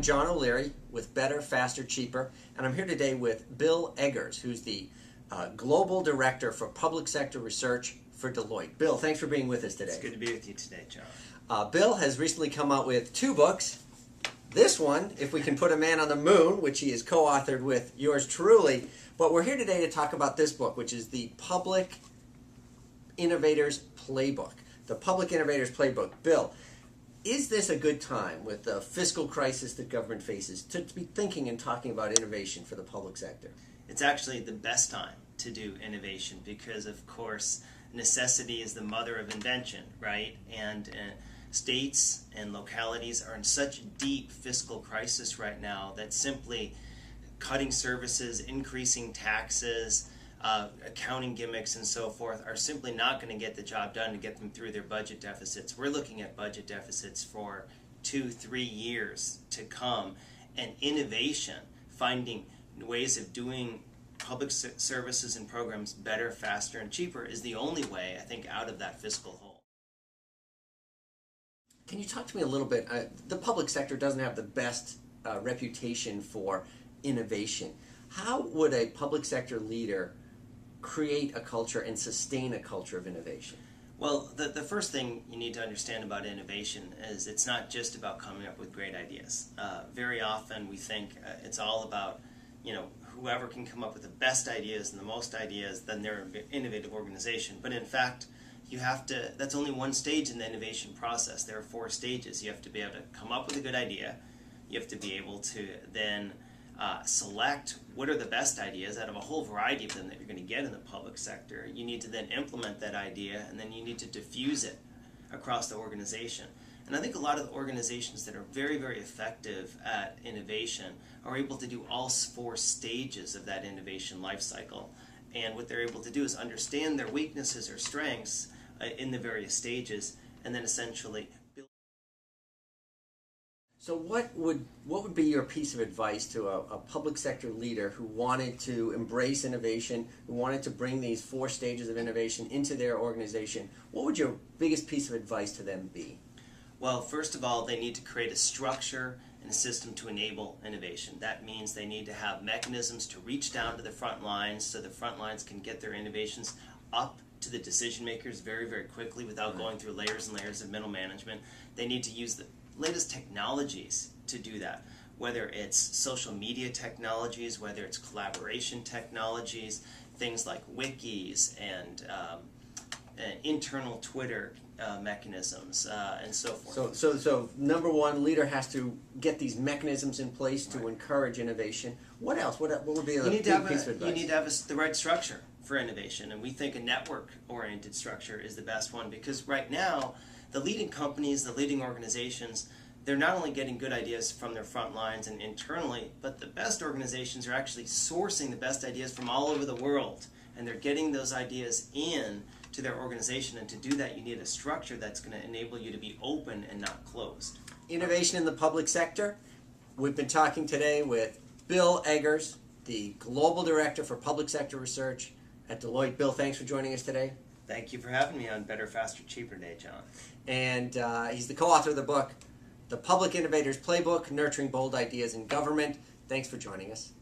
John O'Leary with Better, Faster, Cheaper, and I'm here today with Bill Eggers, who's the Global Director for Public Sector Research for Deloitte. Bill, thanks for being with us today. It's good to be with you today, John. Bill has recently come out with 2 books. This one, If We Can Put a Man on the Moon, which he has co-authored with yours truly. But we're here today to talk about this book, which is the Public Innovators Playbook. The Public Innovators Playbook. Bill, is this a good time with the fiscal crisis that government faces to be thinking and talking about innovation for the public sector? It's actually the best time to do innovation because, of course, necessity is the mother of invention, right? And states and localities are in such deep fiscal crisis right now that simply cutting services, increasing taxes, accounting gimmicks and so forth are simply not going to get the job done to get them through their budget deficits. We're looking at budget deficits for 2-3 years to come, and innovation, finding ways of doing public services and programs better, faster, and cheaper is the only way, I think, out of that fiscal hole. Can you talk to me a little bit? The public sector doesn't have the best reputation for innovation. How would a public sector leader create a culture and sustain a culture of innovation? Well, the first thing you need to understand about innovation is it's not just about coming up with great ideas. Very often we think it's all about, whoever can come up with the best ideas and the most ideas, then they're an innovative organization. But in fact, that's only one stage in the innovation process. There are 4 stages. You have to be able to come up with a good idea. You have to be able to then select what are the best ideas out of a whole variety of them that you're going to get in the public sector. You need to then implement that idea, and then you need to diffuse it across the organization. And I think a lot of the organizations that are very, very effective at innovation are able to do all 4 stages of that innovation life cycle. And what they're able to do is understand their weaknesses or strengths in the various stages, and then essentially build. So what would be your piece of advice to a public sector leader who wanted to embrace innovation, who wanted to bring these 4 stages of innovation into their organization? What would your biggest piece of advice to them be? Well, first of all, they need to create a structure and a system to enable innovation. That means they need to have mechanisms to reach down to the front lines so the front lines can get their innovations up to the decision makers very, very quickly without going through layers and layers of middle management. They need to use the latest technologies to do that, whether it's social media technologies, whether it's collaboration technologies, things like wikis and internal Twitter mechanisms and so forth. So number one, leader has to get these mechanisms in place to encourage innovation. What else? What would be a big piece of advice? You need to have the right structure for innovation, and we think a network-oriented structure is the best one, because right now the leading companies, the leading organizations, they're not only getting good ideas from their front lines and internally, but the best organizations are actually sourcing the best ideas from all over the world, and they're getting those ideas in to their organization. And to do that, you need a structure that's going to enable you to be open and not closed. Innovation in the public sector. We've been talking today with Bill Eggers, the Global Director for Public Sector Research at Deloitte. Bill, thanks for joining us today. Thank you for having me on Better, Faster, Cheaper Day, John. And he's the co-author of the book, The Public Innovators Playbook, Nurturing Bold Ideas in Government. Thanks for joining us.